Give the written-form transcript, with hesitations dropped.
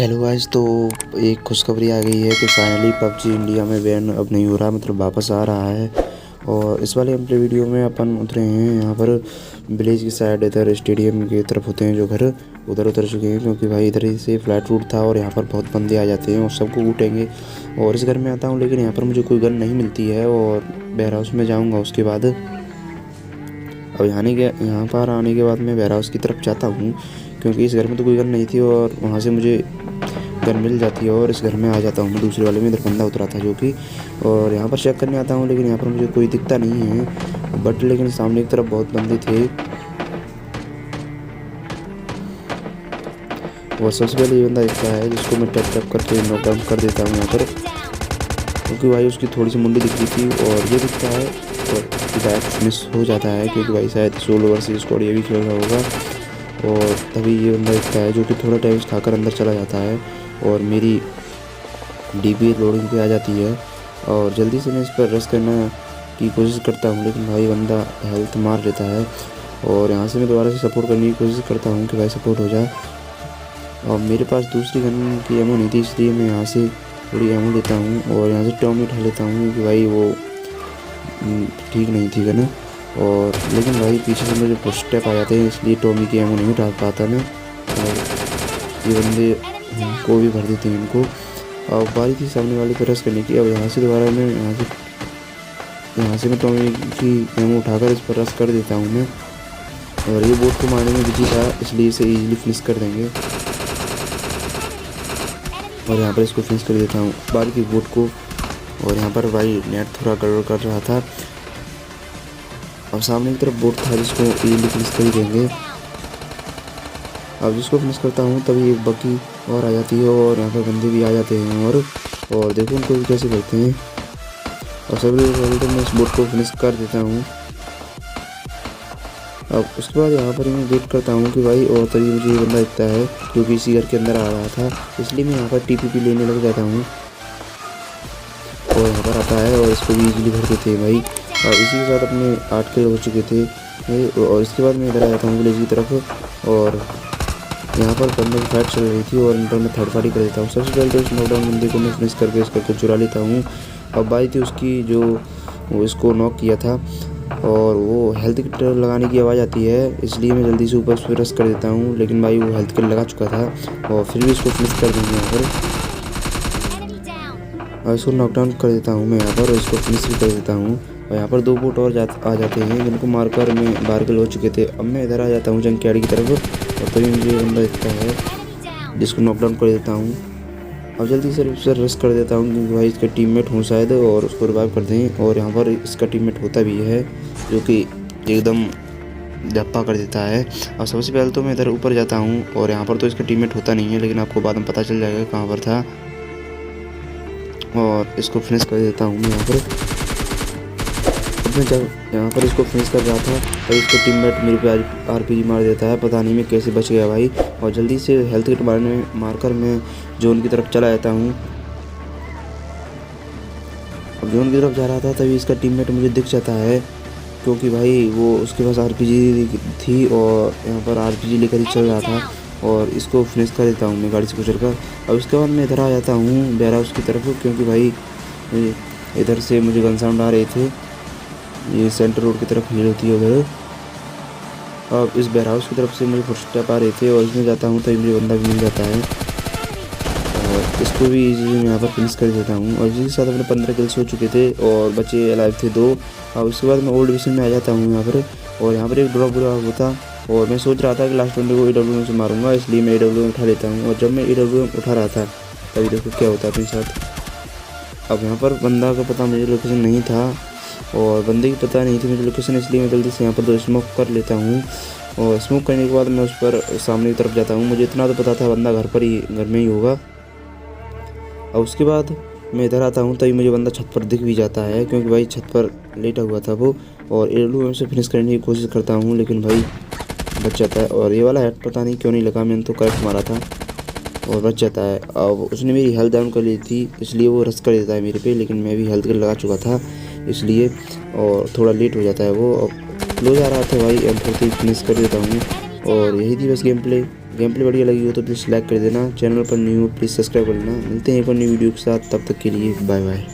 Hello guys. तो एक खुशखबरी आ गई है कि फाइनली पबजी इंडिया में बैन अब नहीं हो रहा, मतलब वापस आ रहा है। और इस वाले अपने वीडियो में अपन उतरे हैं यहाँ पर विलेज की साइड, इधर स्टेडियम की तरफ होते हैं जो घर, उधर उतर चुके हैं क्योंकि भाई इधर ही से फ्लैट रूट था और यहाँ पर बहुत बंदे आ जाते हैं और सबको कूटेंगे। और इस घर में आता हूँ लेकिन यहाँ पर मुझे कोई गन नहीं मिलती है और वेयर हाउस में जाऊँगा उसके बाद। अब यहाँ पर आने के बाद मैं वेयर हाउस की तरफ जाता हूँ क्योंकि इस घर में तो कोई गन नहीं थी और वहाँ से मुझे गन मिल जाती है और इस घर में आ जाता हूँ मैं दूसरे वाले में। इधर बंदा उतरा था जो कि, और यहाँ पर चेक करने आता हूँ लेकिन यहाँ पर मुझे कोई दिखता नहीं है, बट लेकिन सामने की तरफ बहुत बंदे थे। और सबसे पहले ये बंदा दिखता है जिसको मैं टैप टैप करके नॉकडाउन कर देता हूँ यहाँ पर, क्योंकि भाई उसकी थोड़ी सी मुंडी दिख रही थी। और ये दिखता है और बैक मिस हो जाता है क्योंकि भाई शायद सोलो वर्सेस स्क्वाड ये भी खेल रहा होगा। और तभी ये बंदा दिखता है जो कि थोड़ा टाइम खाकर अंदर चला जाता है और मेरी डीपी लोडिंग पे आ जाती है। और जल्दी से मैं इस पर रश करना की कोशिश करता हूँ लेकिन भाई बंदा हेल्थ मार लेता है। और यहाँ से मैं दोबारा से सपोर्ट करने की कोशिश करता हूँ कि भाई सपोर्ट हो जाए। और मेरे पास दूसरी गन की एमो नहीं थी इसलिए मैं यहाँ से थोड़ी एमो लेता हूँ और यहाँ से टॉमी उठा लेता हूँ क्योंकि भाई वो ठीक नहीं थी गन। और लेकिन भाई पीछे से मुझे फुट स्टेप आ जाते हैं इसलिए टॉमी की एमो नहीं उठा पाता मैं। और ये बंदे को भी भर देते हैं इनको। और बारी थी सामने वाले पर रश करने की। अब यहाँ से दोबारा मैं यहाँ से मैं टॉमी की एमो उठाकर इस पर रश कर देता हूँ मैं। और ये बोट को मारने में बिजी था इसलिए इसे इजीली फिनिश कर देंगे। और यहाँ पर इसको फिनिश कर देता हूँ बारी की बोट को। और यहाँ पर भाई नेट थोड़ा गड़बड़ कर रहा था। अब सामने की तरफ बोट था जिसको इजीली फिनिश कर ही देंगे। अब जिसको फिनिश करता हूँ तभी एक बग्गी और आ जाती है और यहाँ पर बंदे भी आ जाते हैं और देखो उनको भी कैसे करते हैं। और सभी तो मैं इस बोट को फिनिश कर देता हूँ। अब उसके बाद यहाँ पर मैं वेट करता हूँ कि भाई, और तभी मुझे ये बंदा दिखता है जो कि इसी घर के अंदर आ रहा था, इसलिए मैं यहाँ पर टीपीपी लेने लग जाता हूँ। और यहाँ पर आता है और इसको भी इजीली भर देते हैं भाई। और इसी के साथ अपने 8 किल हो चुके थे। और इसके बाद मैं इधर आ जाता हूँ विलेज की तरफ और यहाँ पर बंदे की फाइट चल रही थी और इंटर में थर्ड पार्टी कर देता हूँ। सबसे पहले तो इस नॉकडाउन बंदे को मैं फिनिश करके इसको चुरा लेता हूँ। अब बारी थी उसकी जो वो इसको नॉक किया था और वो हेल्थ किट लगाने की आवाज़ आती है इसलिए मैं जल्दी से ऊपर उस पर रश कर देता हूँ, लेकिन भाई वो हेल्थ किट लगा चुका था और फिर भी इसको फिनिश कर देंगे यहाँ पर। और इसको नॉकडाउन कर देता हूँ मैं यहाँ पर और इसको फिनिश भी कर देता हूँ। और यहाँ पर 2 बोट और आ जाते हैं जिनको मारकर मैं 12 किल हो चुके थे। अब मैं इधर आ जाता हूँ जंकयार्ड की तरफ और तभी मुझे बंदा दिखता है जिसको नॉकडाउन कर देता हूँ। अब जल्दी से रश कर देता हूँ क्योंकि भाई इसका टीममेट हूँ शायद और उसको रिवाइव कर दें। और यहाँ पर इसका टीममेट होता भी है जो कि एकदम धप्पा कर देता है। और सबसे पहले तो मैं इधर ऊपर जाता हूँ और यहाँ पर तो इसका टीममेट होता नहीं है, लेकिन आपको बाद में पता चल जाएगा कहाँ पर था। और इसको फिनिश कर देता हूँ मैं यहाँ पर। मैं जब यहाँ पर इसको फिनिश कर रहा था तब इसको टीममेट मेरे पे आरपीजी मार देता है, पता नहीं मैं कैसे बच गया भाई। और जल्दी से हेल्थ किट मारकर मैं जोन की तरफ चला जाता हूँ। अब जोन की तरफ जा रहा था तभी इसका टीममेट मुझे दिख जाता है क्योंकि भाई वो उसके पास आरपीजी थी और यहाँ पर आरपीजी लेकर ही चल रहा था। और इसको फिनिश कर देता हूँ मैं गाड़ी से गुजर कर। अब उसके बाद मैं इधर आ जाता हूँ वेयर हाउस की तरफ क्योंकि भाई इधर से मुझे गन साउंड आ रहे थे। ये सेंटर रोड की तरफ हील होती है उधर। अब इस वेयर हाउस की तरफ से मुझे फुटस्टेप आ रहे थे और इसमें जाता हूँ तभी मुझे बंदा भी मिल जाता है और इसको भी इजीली मैं यहाँ पर फिनिश कर देता हूँ। और इसी के साथ अपने 15 किल्स हो चुके थे और बचे अलाइव थे 2। और उसके बाद मैं ओल्ड डिवीजन में आ जाता हूँ यहाँ पर। और यहाँ पर एक ड्रॉप बुरा होता और मैं सोच रहा था कि लास्ट बंदे को AWM से मारूंगा, इसलिए मैं AWM उठा लेता हूँ। और जब मैं AWM उठा रहा था तभी देखो क्या होता है अपने साथ। अब यहाँ पर बंदा का पता मुझे लोकेशन नहीं था और बंदे की पता नहीं थी मुझे लोकेशन, इसलिए मैं जल्दी से यहाँ पर 2 स्मोक कर लेता हूँ। और स्मोक करने के बाद मैं उस पर सामने की तरफ जाता हूँ। मुझे इतना तो पता था बंदा घर में ही होगा। और उसके बाद मैं इधर आता हूँ तभी मुझे बंदा छत पर दिख भी जाता है क्योंकि भाई छत पर लेटा हुआ था वो। और AWM से फिनिश करने की कोशिश करता हूँ लेकिन भाई बच जाता है। और ये वाला हेड पता नहीं क्यों नहीं लगा, मैंने तो करेक्ट मारा था और बच जाता है। अब उसने मेरी हेल्थ डाउन कर ली थी इसलिए वो रश कर देता है मेरे पे, लेकिन मैं भी हेल्थ कर लगा चुका था इसलिए। और थोड़ा लेट हो जाता है वो। अब लो जा रहा था भाई, M40 फिनिश कर देता हूँ। और यही थी बस गेम प्ले। गेम प्ले बढ़िया लगी हो तो प्लीज़ लाइक कर देना, चैनल पर न्यू हो प्लीज़ सब्सक्राइब कर लेना। मिलते हैं एक और नई वीडियो के साथ, तब तक के लिए बाय बाय।